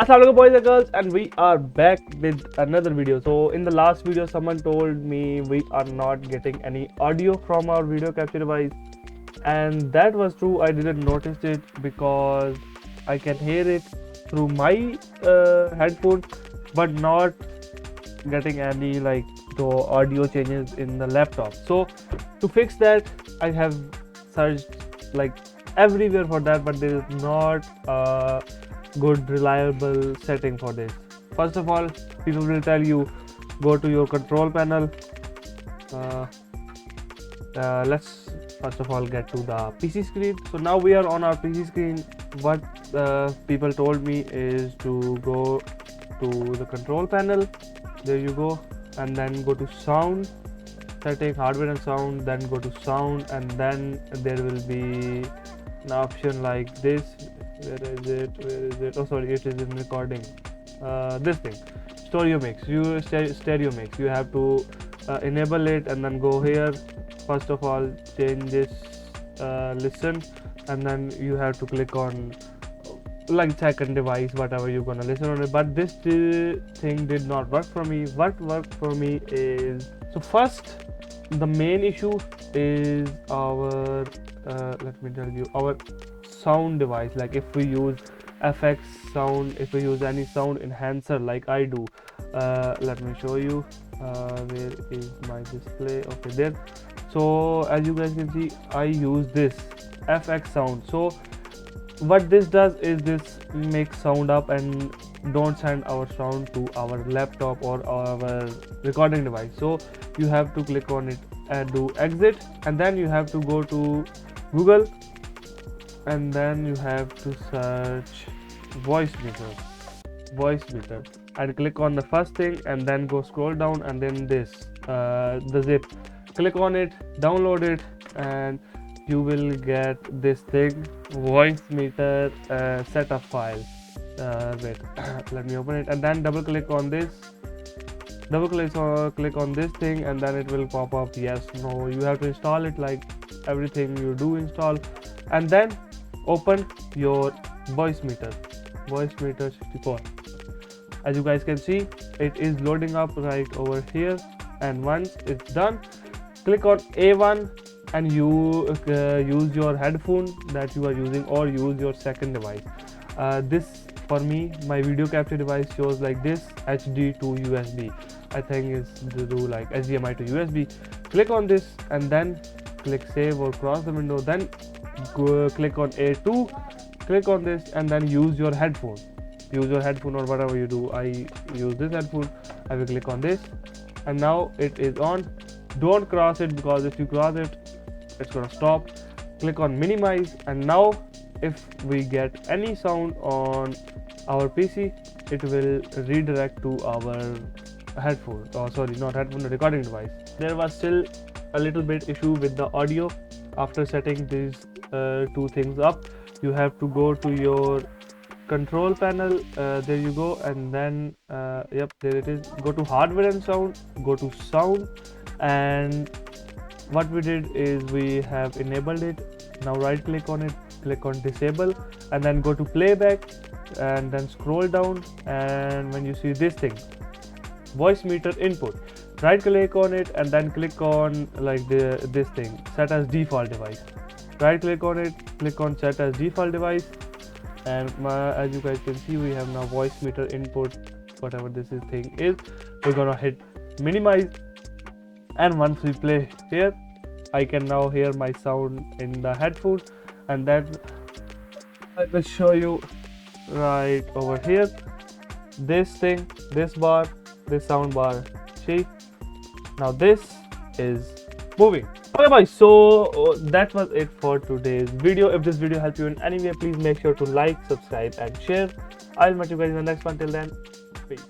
Assalamualaikum boys and girls, and we are back with another video. So in the last video someone told me we are not getting any audio from our video capture device, and that was true. I didn't notice it because I can hear it through my headphone, but not getting any the audio changes in the laptop. So to fix that, I have searched everywhere for that, but there is not a good reliable setting for this. First of all, people will tell you go to your control panel. Let's first of all get to the PC screen. So now we are on our PC screen. What people told me is to go to the control panel. There you go, and then go to sound setting, hardware and sound, then go to sound, and then there will be an option like this. Where is it? Oh sorry, it is in recording. This thing, stereo mix. Stereo mix, you have to enable it, and then go here. First of all, change this listen, and then you have to click on second device, whatever you're gonna listen on it. But this thing did not work for me. What worked for me is, so first, the main issue is our let me tell you, our sound device. Like if we use FX sound, if we use any sound enhancer like I do, let me show you. Where is my display? Okay, there. So as you guys can see, I use this FX sound. So what this does is this makes sound up and don't send our sound to our laptop or our recording device. So you have to click on it and do exit, and then you have to go to Google, and then you have to search voice meter, and click on the first thing, and then go scroll down, and then this the zip, click on it, download it, and you will get this thing, voice meter setup file. Wait, let me open it, and then double click on this, click on this thing, and then it will pop up yes, no. You have to install it like everything you do install, and then open your voice meter 64. As you guys can see, it is loading up right over here, and once it's done, click on A1 and you use your headphone that you are using, or use your second device. This for me, my video capture device shows like this, HD to USB. I think it's to do like HDMI to USB. Click on this, and then click save or cross the window, then click on A2, click on this, and then use your headphone or whatever you do. I use this headphone. I will click on this, and now it is on. Don't cross it, because if you cross it, it's gonna stop. Click on minimize, and now if we get any sound on our PC, it will redirect to our headphone, sorry, not headphone, recording device. There was still a little bit issue with the audio. After setting these two things up, you have to go to your control panel. There you go, and then yep, there it is. Go to hardware and sound, go to sound, and what we did is we have enabled it. Now right click on it, click on disable, and then go to playback, and then scroll down, and when you see this thing, voice meter input, right click on it, and then click on this thing, set as default device. Right click on it, click on set as default device, and as you guys can see, we have now voice meter input, whatever this thing is. We're gonna hit minimize, and once we play here, I can now hear my sound in the headphone, and then I will show you right over here, this thing, this bar, this sound bar. See, now this is moving. Okay guys, so that was it for today's video. If this video helped you in any way, please make sure to like, subscribe, and share. I'll meet you guys in the next one. Till then, peace.